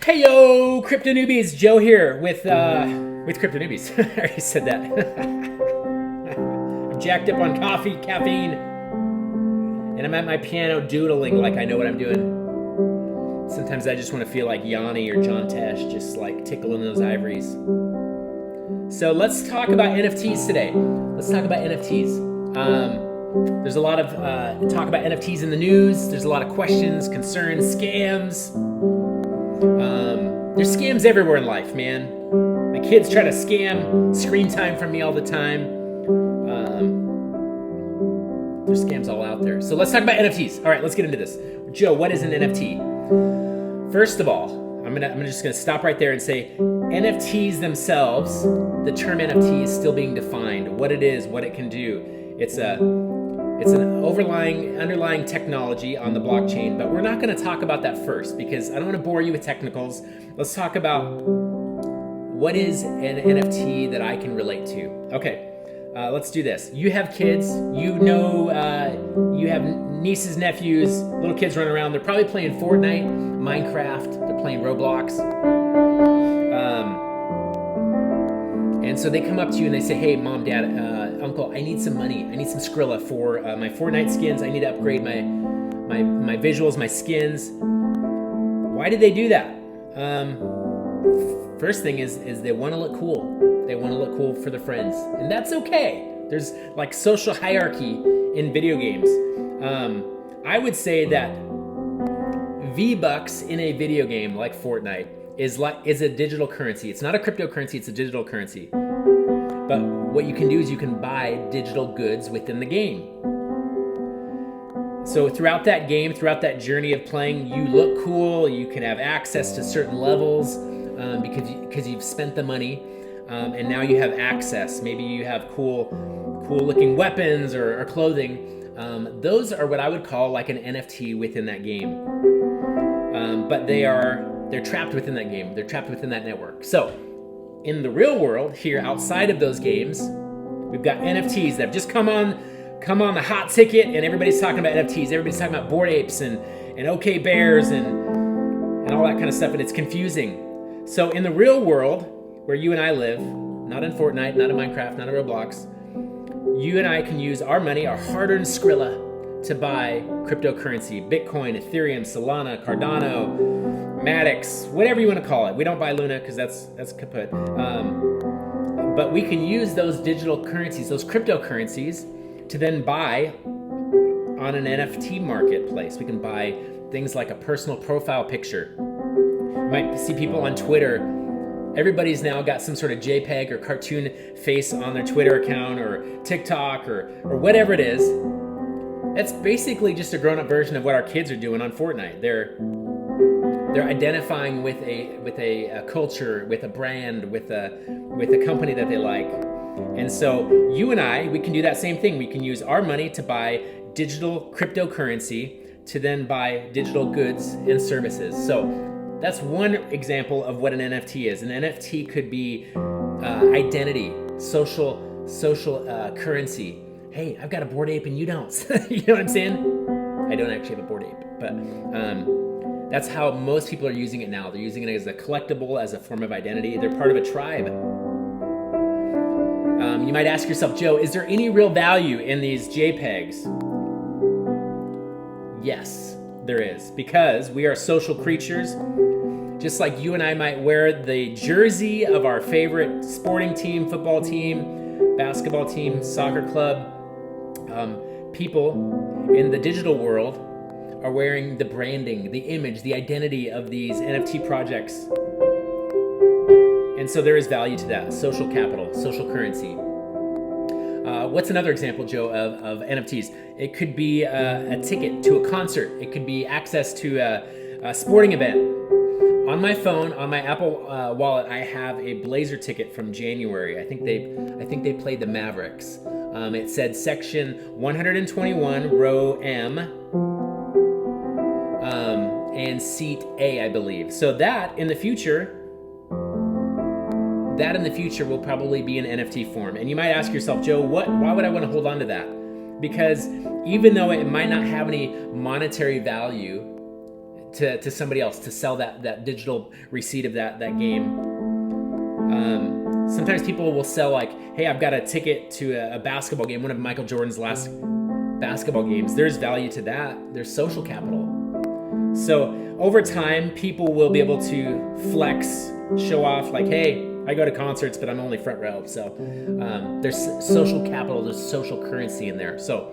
Hey yo, CryptoNewbees, Joe here with CryptoNewbees. I already said that. I'm jacked up on coffee, caffeine, and I'm at my piano doodling like I know what I'm doing. Sometimes I just want to feel like Yanni or John Tesh, just like tickling those ivories. So let's talk about NFTs today. Let's talk about NFTs. There's a lot of talk about NFTs in the news. There's a lot of questions, concerns, scams. There's scams everywhere in life, man. My kids try to scam screen time from me all the time. There's scams all out there. So let's talk about NFTs. All right, let's get into this. Joe, what is an NFT? First of all, I'm just gonna stop right there and say NFTs themselves, the term NFT is still being defined. What it is, what it can do. It's an underlying technology on the blockchain, but we're not going to talk about that first because I don't want to bore you with technicals. Let's talk about what is an NFT that I can relate to. Okay, let's do this. You have kids, you have nieces, nephews, little kids running around. They're probably playing Fortnite, Minecraft, they're playing Roblox. And so they come up to you and they say, hey, mom, dad, uncle, I need some money. I need some Skrilla for my Fortnite skins. I need to upgrade my visuals, my skins. Why did they do that? First thing is they want to look cool. They want to look cool for their friends. And that's okay. There's like social hierarchy in video games. I would say that V-Bucks in a video game like Fortnite is a digital currency. It's not a cryptocurrency, it's a digital currency. But what you can do is you can buy digital goods within the game. So throughout that game, throughout that journey of playing, you look cool, you can have access to certain levels because you've spent the money, and now you have access. Maybe you have cool looking weapons or clothing. Those are what I would call like an NFT within that game. But they're trapped within that game. They're trapped within that network. So in the real world, here outside of those games, we've got NFTs that have just come on the hot ticket, and everybody's talking about NFTs. Everybody's talking about Bored Apes and OK Bears and all that kind of stuff, and it's confusing. So in the real world, where you and I live, not in Fortnite, not in Minecraft, not in Roblox, you and I can use our money, our hard-earned Skrilla, to buy cryptocurrency, Bitcoin, Ethereum, Solana, Cardano, Maddox, whatever you want to call it. We don't buy Luna because that's kaput. But we can use those digital currencies, those cryptocurrencies, to then buy on an NFT marketplace. We can buy things like a personal profile picture. You might see people on Twitter. Everybody's now got some sort of JPEG or cartoon face on their Twitter account or TikTok or whatever it is. That's basically just a grown-up version of what our kids are doing on Fortnite. They're identifying with a culture, with a brand, with a company that they like. And so you and I, we can do that same thing. We can use our money to buy digital cryptocurrency to then buy digital goods and services. So that's one example of what an NFT is. An NFT could be identity, social currency. Hey, I've got a Bored Ape and you don't. You know what I'm saying? I don't actually have a Bored Ape, but that's how most people are using it now. They're using it as a collectible, as a form of identity. They're part of a tribe. You might ask yourself, Joe, is there any real value in these JPEGs? Yes, there is, because we are social creatures. Just like you and I might wear the jersey of our favorite sporting team, football team, basketball team, soccer club, people in the digital world are wearing the branding, the image, the identity of these NFT projects. And so there is value to that, social capital, social currency. What's another example, Joe, of NFTs? It could be a ticket to a concert. It could be access to a sporting event. On my phone, on my Apple Wallet, I have a Blazer ticket from January. I think they played the Mavericks. It said section 121, row M, and seat A, I believe. So that in the future will probably be an NFT form. And you might ask yourself, Joe, why would I want to hold on to that? Because even though it might not have any monetary value, to somebody else to sell that digital receipt of that game. Sometimes people will sell like, hey, I've got a ticket to a basketball game, one of Michael Jordan's last basketball games. There's value to that. There's social capital. So over time, people will be able to flex, show off like, hey, I go to concerts, but I'm only front row. So there's social capital, there's social currency in there. So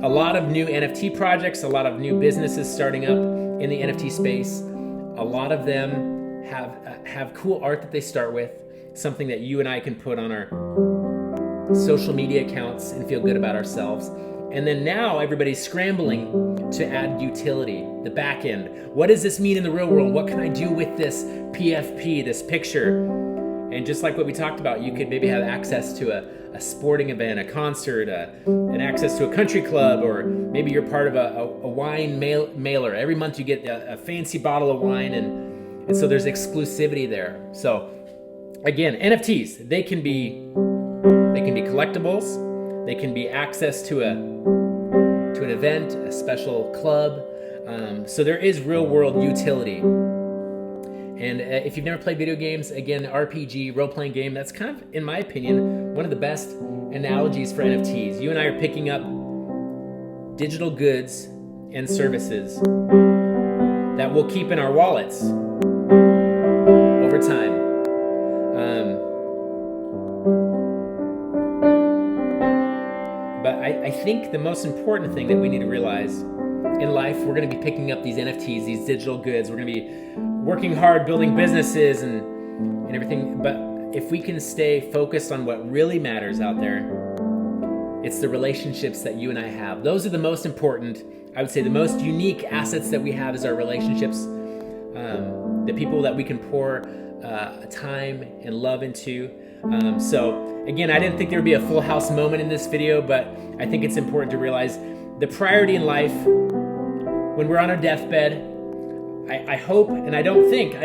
a lot of new NFT projects, a lot of new businesses starting up in the NFT space. A lot of them have cool art that they start with, something that you and I can put on our social media accounts and feel good about ourselves. And then now everybody's scrambling to add utility, the back end. What does this mean in the real world? What can I do with this PFP, this picture? And just like what we talked about, you could maybe have access to a sporting event, a concert, an access to a country club, or maybe you're part of a wine mailer. Every month you get a fancy bottle of wine, and so there's exclusivity there. So again, NFTs, they can be collectibles. They can be access to an event, a special club. So there is real world utility. And if you've never played video games, again, RPG, role-playing game, that's kind of, in my opinion, one of the best analogies for NFTs. You and I are picking up digital goods and services that we'll keep in our wallets over time. But I think the most important thing that we need to realize in life, we're going to be picking up these NFTs, these digital goods. We're going to be working hard, building businesses and everything. But if we can stay focused on what really matters out there, it's the relationships that you and I have. Those are the most important. I would say the most unique assets that we have is our relationships. The people that we can pour time and love into. So again, I didn't think there would be a full house moment in this video, but I think it's important to realize the priority in life when we're on our deathbed. I hope, and I don't think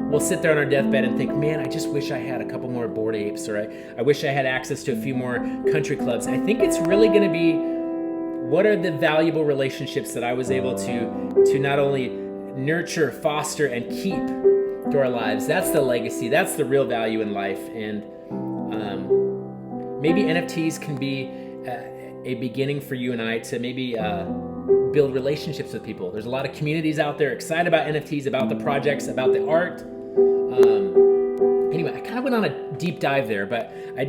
we'll sit there on our deathbed and think, man, I just wish I had a couple more Bored Apes, or I wish I had access to a few more country clubs. I think it's really going to be, what are the valuable relationships that I was able to not only nurture, foster, and keep through our lives. That's the legacy. That's the real value in life. And maybe NFTs can be a beginning for you and I to maybe build relationships with people. There's a lot of communities out there excited about NFTs, about the projects, about the art. Anyway, I kind of went on a deep dive there, but I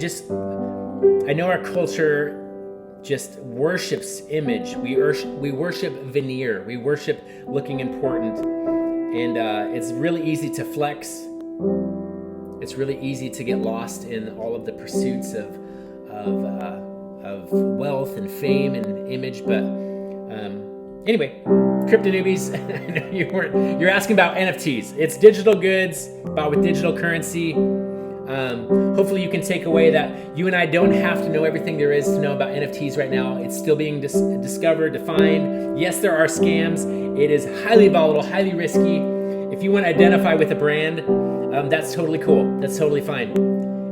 know our culture just worships image. We worship veneer. We worship looking important. And it's really easy to flex. It's really easy to get lost in all of the pursuits of wealth and fame and image. But anyway, CryptoNewbees, I know you're asking about NFTs. It's digital goods bought with digital currency. Hopefully you can take away that you and I don't have to know everything there is to know about NFTs right now. It's still being discovered, defined. Yes, there are scams. It is highly volatile, highly risky. If you want to identify with a brand, that's totally cool. That's totally fine.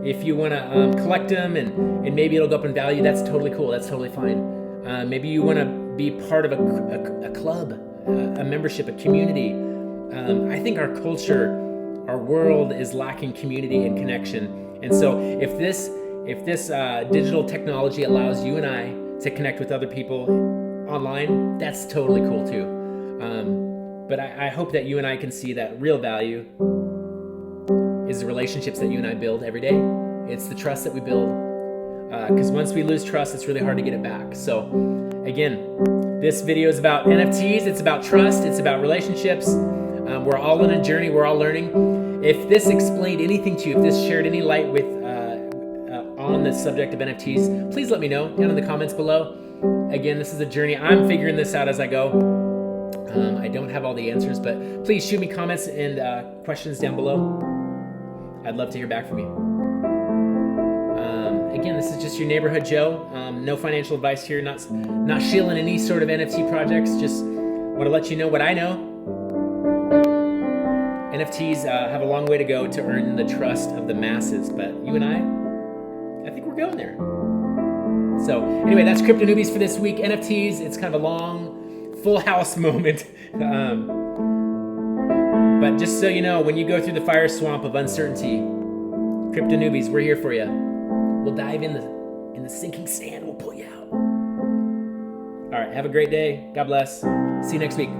If you want to collect them and maybe it'll go up in value, that's totally cool. That's totally fine. Maybe you want to be part of a club, a membership, a community. I think our culture, our world is lacking community and connection. And so if this digital technology allows you and I to connect with other people online, that's totally cool too. But I hope that you and I can see that real value is the relationships that you and I build every day. It's the trust that we build. Because once we lose trust, it's really hard to get it back. So again, this video is about NFTs. It's about trust. It's about relationships. We're all on a journey. We're all learning. If this explained anything to you, if this shared any light with on the subject of NFTs, please let me know down in the comments below. Again, this is a journey. I'm figuring this out as I go. I don't have all the answers, but please shoot me comments and questions down below. I'd love to hear back from you. Again, this is just your neighborhood Joe. No financial advice here. Not shilling any sort of NFT projects. Just want to let you know what I know. NFTs have a long way to go to earn the trust of the masses, but you and I think we're going there. So anyway, that's CryptoNewbees for this week. NFTs, it's kind of a long full house moment. But just so you know, when you go through the fire swamp of uncertainty, Crypto Newbies, we're here for you. We'll dive in the sinking sand. We'll pull you out. All right, have a great day. God bless. See you next week.